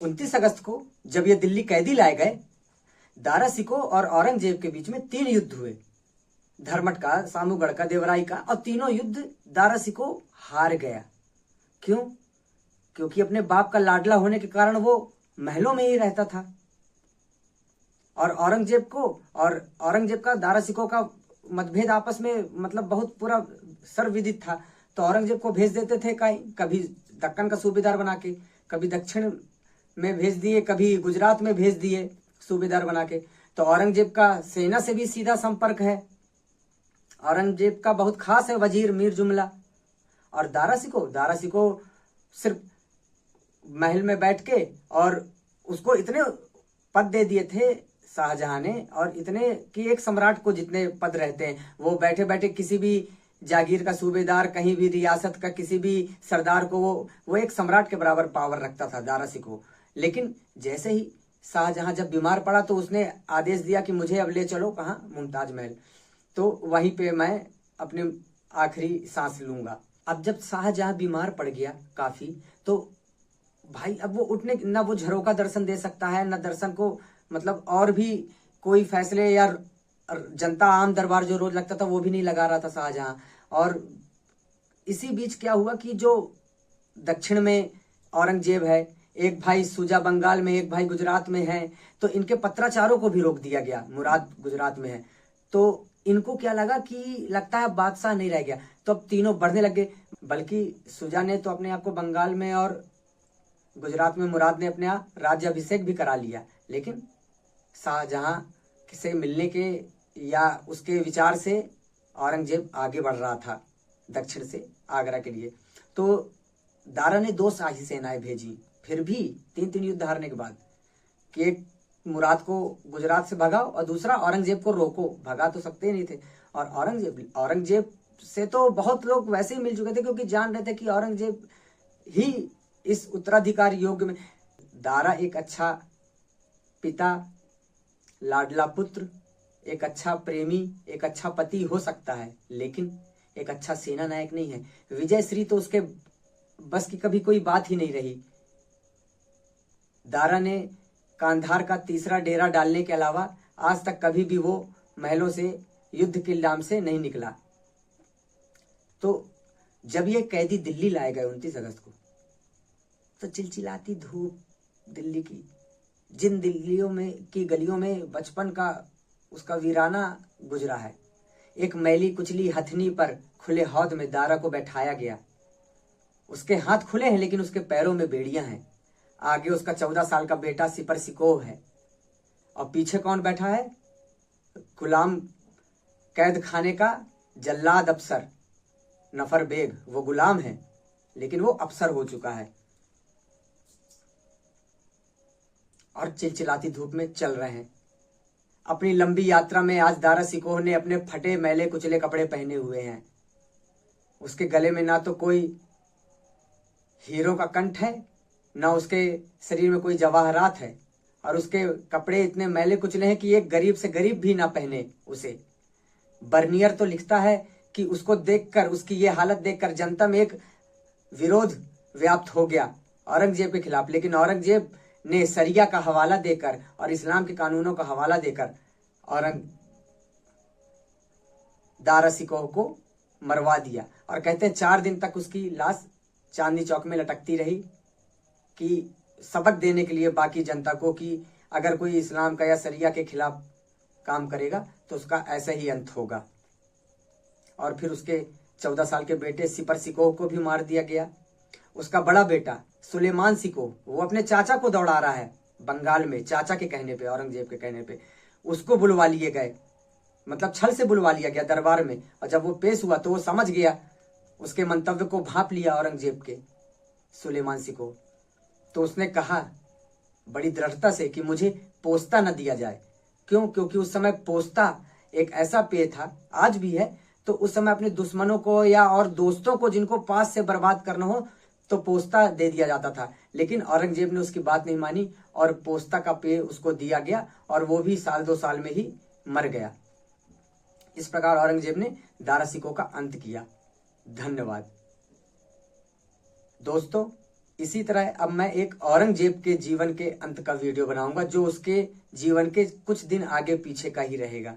29 अगस्त को जब ये दिल्ली कैदी लाए गए, दारा शिकोह और औरंगजेब के बीच में 3 युद्ध हुए। धर्मट का, सामूगढ़ का, देवराई का, और तीनों युद्ध दारा शिकोह हार गया। क्यों? क्योंकि अपने बाप का लाडला होने के कारण वो महलों में ही रहता था। और औरंगजेब का दारा शिकोह का मतभेद आपस में मतलब बहुत पूरा सर्वविदित था। तो औरंगजेब को भेज देते थे कभी दक्कन का सूबेदार बना के, कभी दक्षिण में भेज दिए, कभी गुजरात में भेज दिए सूबेदार बना के। तो औरंगजेब का सेना से भी सीधा संपर्क है। औरंगजेब का बहुत खास है वजीर मीर जुमला। और दारा शिकोह सिर्फ महल में बैठ के, और उसको इतने पद दे दिए थे शाहजहां ने, और इतने कि एक सम्राट को जितने पद रहते हैं, वो बैठे बैठे किसी भी जागीर का सूबेदार, कहीं भी रियासत का किसी भी सरदार को वो एक सम्राट के बराबर पावर रखता था दारा शिकोह। लेकिन जैसे ही शाहजहां जब बीमार पड़ा तो उसने आदेश दिया कि मुझे अब ले चलो, कहाँ? मुमताज महल। तो वहीं पे मैं अपनी आखिरी सांस लूंगा। अब जब शाहजहां बीमार पड़ गया काफी, तो भाई अब वो उठने ना वो झरोका दर्शन दे सकता है, ना दर्शन को मतलब और भी कोई फैसले या जनता आम दरबार जो रोज लगता था वो भी नहीं लगा रहा था शाहजहां। और इसी बीच क्या हुआ कि जो दक्षिण में औरंगजेब है, एक भाई सूजा बंगाल में, एक भाई गुजरात में है, तो इनके पत्राचारों को भी रोक दिया गया। मुराद गुजरात में है, तो इनको क्या लगा कि लगता है बादशाह नहीं रह गया, तो अब तीनों बढ़ने लगे। बल्कि सूजा ने तो अपने आप को बंगाल में और गुजरात में मुराद ने अपने राज्याभिषेक भी करा लिया। लेकिन शाहजहां से मिलने के या उसके विचार से औरंगजेब आगे बढ़ रहा था दक्षिण से आगरा के लिए। तो दारा ने 2 शाही सेनाएं भेजी, फिर भी 3 युद्ध हारने के बाद, कि एक मुराद को गुजरात से भगाओ और दूसरा औरंगजेब को रोको। भगा तो सकते ही नहीं थे। और औरंगजेब से तो बहुत लोग वैसे ही मिल चुके थे, क्योंकि जान रहे थे कि औरंगजेब ही इस उत्तराधिकार योग्य में। दारा एक अच्छा पिता, लाडला पुत्र, एक अच्छा प्रेमी, एक अच्छा पति हो सकता है, लेकिन एक अच्छा सेना नायक नहीं है। विजयश्री तो उसके बस की कभी कोई बात ही नहीं रही। दारा ने कांधार का तीसरा डेरा डालने के अलावा आज तक कभी भी वो महलों से, युद्ध के नाम से नहीं निकला। तो जब ये कैदी दिल्ली लाए गए 29 अगस्त को, तो चिलचिलाती धूप दिल्ली की, जिन दिल्लियों में की गलियों में बचपन का उसका वीराना गुजरा है, एक मैली कुचली हथनी पर खुले हौद में दारा को बैठाया गया। उसके हाथ खुले हैं, लेकिन उसके पैरों में बेड़ियां हैं। आगे उसका 14 साल का बेटा सिपर शिकोह है, और पीछे कौन बैठा है? गुलाम कैद खाने का जल्लाद अफसर नफर बेग। वो गुलाम है, लेकिन वो अफसर हो चुका है, और चिलचिलाती धूप में चल रहे हैं अपनी लंबी यात्रा में। आज दारा शिकोह ने अपने फटे मैले कुचले कपड़े पहने हुए हैं। उसके गले में ना तो कोई हीरो का कंठ है, ना उसके शरीर में कोई जवाहरात है, और उसके कपड़े इतने मैले कुचले हैं कि एक गरीब से गरीब भी ना पहने उसे। बर्नियर तो लिखता है कि उसको देखकर, उसकी ये हालत देखकर जनता में एक विरोध व्याप्त हो गया औरंगजेब के खिलाफ। लेकिन औरंगजेब ने शरिया का हवाला देकर और इस्लाम के कानूनों का हवाला देकर दारा शिकोह को मरवा दिया। और कहते हैं 4 दिन तक उसकी लाश चांदनी चौक में लटकती रही, कि सबक देने के लिए बाकी जनता को कि अगर कोई इस्लाम का या शरिया के खिलाफ काम करेगा तो उसका ऐसा ही अंत होगा। और फिर उसके 14 साल के बेटे सिपर शिकोह को भी मार दिया गया। उसका बड़ा बेटा सुलेमान शिकोह, वो अपने चाचा को दौड़ा रहा है बंगाल में, चाचा के कहने पे, औरंगजेब के कहने पे। उसको बुलवा लिए गए, मतलब छल से बुलवा लिया गया दरबार में। और जब वो पेश हुआ तो वो समझ गया, उसके मंतव्य को भांप लिया औरंगजेब के सुलेमान शिकोह। तो उसने कहा बड़ी दृढ़ता से कि मुझे पोस्ता न दिया जाए। क्यों? क्योंकि उस समय पोस्ता एक ऐसा पेय था, आज भी है, तो उस समय अपने दुश्मनों को या और दोस्तों को जिनको पास से बर्बाद करना हो तो पोस्ता दे दिया जाता था। लेकिन औरंगजेब ने उसकी बात नहीं मानी और पोस्ता का पेय उसको दिया गया, और वो भी 1-2 साल में ही मर गया। इस प्रकार औरंगजेब ने दारा शिकोह का अंत किया। धन्यवाद दोस्तों। इसी तरह अब मैं एक औरंगजेब के जीवन के अंत का वीडियो बनाऊंगा, जो उसके जीवन के कुछ दिन आगे पीछे का ही रहेगा।